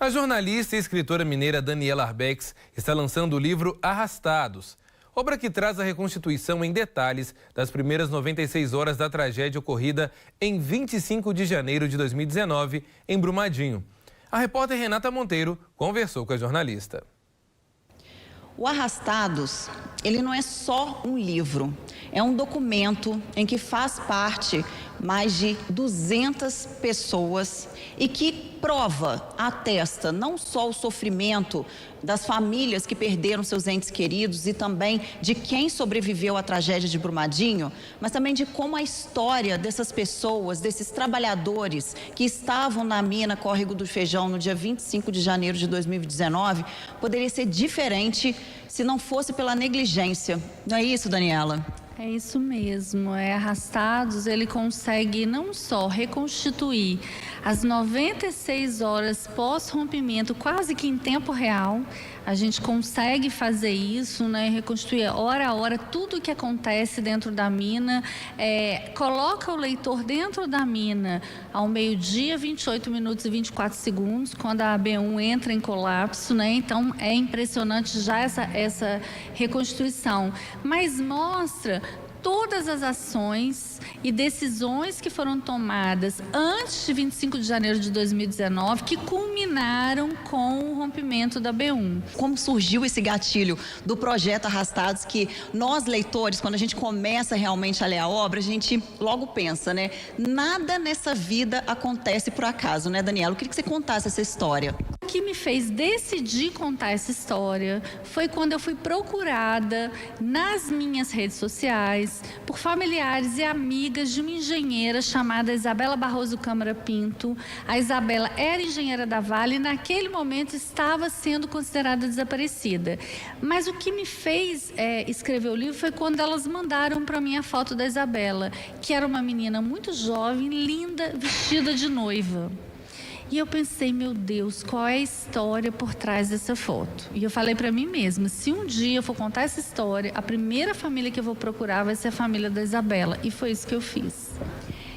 A jornalista e escritora mineira Daniela Arbex está lançando o livro Arrastados, obra que traz a reconstituição em detalhes das primeiras 96 horas da tragédia ocorrida em 25 de janeiro de 2019, em Brumadinho. A repórter Renata Monteiro conversou com a jornalista. O Arrastados, ele não é só um livro, é um documento em que faz parte mais de 200 pessoas e que prova, atesta não só o sofrimento das famílias que perderam seus entes queridos e também de quem sobreviveu à tragédia de Brumadinho, mas também de como a história dessas pessoas, desses trabalhadores que estavam na mina Córrego do Feijão no dia 25 de janeiro de 2019, poderia ser diferente se não fosse pela negligência. Não é isso, Daniela? É isso mesmo, Arrastados, ele consegue não só reconstituir as 96 horas pós-rompimento, quase que em tempo real, a gente consegue fazer isso, né? Reconstruir hora a hora tudo o que acontece dentro da mina, coloca o leitor dentro da mina ao meio-dia, 28 minutos e 24 segundos, quando a AB1 entra em colapso, né? Então é impressionante já essa reconstituição, mas mostra todas as ações e decisões que foram tomadas antes de 25 de janeiro de 2019 que culminaram com o rompimento da B1. Como surgiu esse gatilho do projeto Arrastados, que nós leitores, quando a gente começa realmente a ler a obra, a gente logo pensa, né? Nada nessa vida acontece por acaso, né, Daniela? Eu queria que você contasse essa história. O que me fez decidir contar essa história foi quando eu fui procurada nas minhas redes sociais por familiares e amigas de uma engenheira chamada Isabela Barroso Câmara Pinto. A Isabela era engenheira da Vale e naquele momento estava sendo considerada desaparecida. Mas o que me fez escrever o livro foi quando elas mandaram para mim a foto da Isabela, que era uma menina muito jovem, linda, vestida de noiva. E eu pensei, meu Deus, qual é a história por trás dessa foto? E eu falei para mim mesma, se um dia eu for contar essa história, a primeira família que eu vou procurar vai ser a família da Isabela. E foi isso que eu fiz.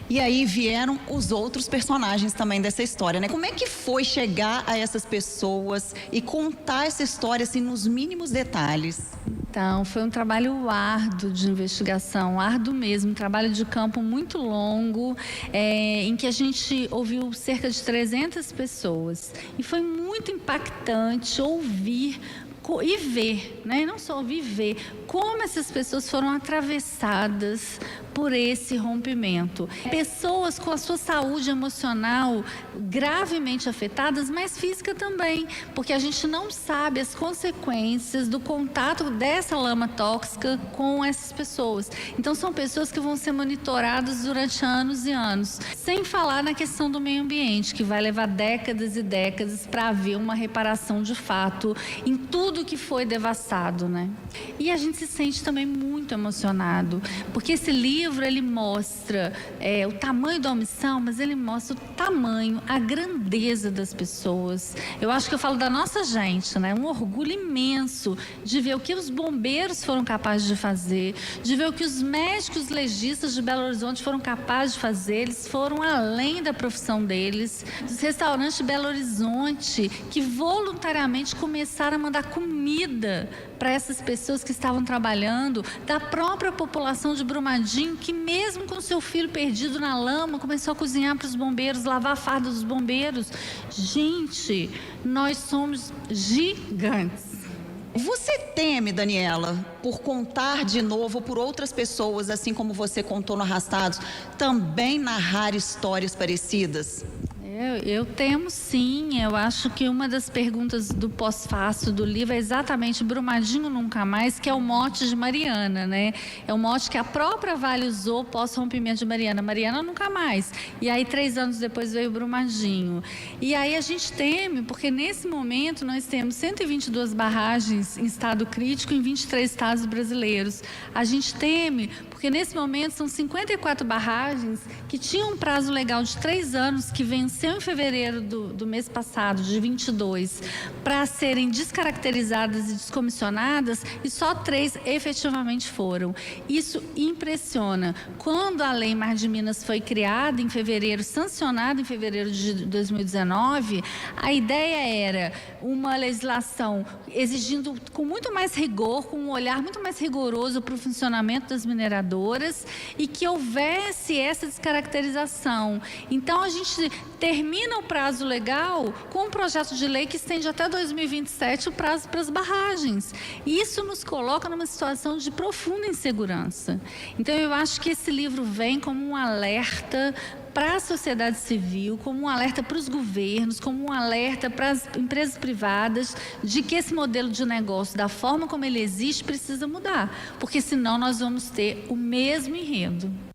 E aí vieram os outros personagens também dessa história, né? Como é que foi chegar a essas pessoas e contar essa história assim nos mínimos detalhes? Então, foi um trabalho árduo de investigação, árduo mesmo, um trabalho de campo muito longo, em que a gente ouviu cerca de 300 pessoas. E foi muito impactante ouvir e ver, né? Não só ouvir, ver como essas pessoas foram atravessadas por esse rompimento. Pessoas com a sua saúde emocional gravemente afetadas, mas física também, porque a gente não sabe as consequências do contato dessa lama tóxica com essas pessoas. Então são pessoas que vão ser monitoradas durante anos e anos, sem falar na questão do meio ambiente, que vai levar décadas e décadas para haver uma reparação de fato em tudo que foi devastado, né? E a gente se sente também muito emocionado, porque esse livro, ele mostra o tamanho da omissão, mas ele mostra o tamanho, a grandeza das pessoas. Eu acho que eu falo da nossa gente, né? Um orgulho imenso de ver o que os bombeiros foram capazes de fazer, de ver o que os médicos legistas de Belo Horizonte foram capazes de fazer. Eles foram além da profissão deles. Os restaurantes de Belo Horizonte que voluntariamente começaram a mandar comida para essas pessoas que estavam trabalhando, da própria população de Brumadinho, que mesmo com seu filho perdido na lama, começou a cozinhar para os bombeiros, lavar a farda dos bombeiros. Gente, nós somos gigantes. Você teme, Daniela, por contar de novo por outras pessoas, assim como você contou no Arrastados, também narrar histórias parecidas? Eu temo sim, eu acho que uma das perguntas do pós-fácil do livro é exatamente Brumadinho Nunca Mais, que é o mote de Mariana, né? É o mote que a própria Vale usou pós-rompimento de Mariana. Mariana Nunca Mais. E aí 3 anos depois veio Brumadinho. E aí a gente teme, porque nesse momento nós temos 122 barragens em estado crítico em 23 estados brasileiros. A gente teme porque nesse momento são 54 barragens que tinham um prazo legal de 3 anos, que venceu venceu em fevereiro do mês passado, de 22, para serem descaracterizadas e descomissionadas, e só 3 efetivamente foram. Isso impressiona. Quando a Lei Mar de Minas foi criada em fevereiro, sancionada em fevereiro de 2019, a ideia era uma legislação exigindo com muito mais rigor, com um olhar muito mais rigoroso para o funcionamento das mineradoras e que houvesse essa descaracterização. Então, a gente termina o prazo legal com um projeto de lei que estende até 2027 o prazo para as barragens. Isso nos coloca numa situação de profunda insegurança. Então, eu acho que esse livro vem como um alerta para a sociedade civil, como um alerta para os governos, como um alerta para as empresas privadas, de que esse modelo de negócio, da forma como ele existe, precisa mudar, porque senão nós vamos ter o mesmo enredo.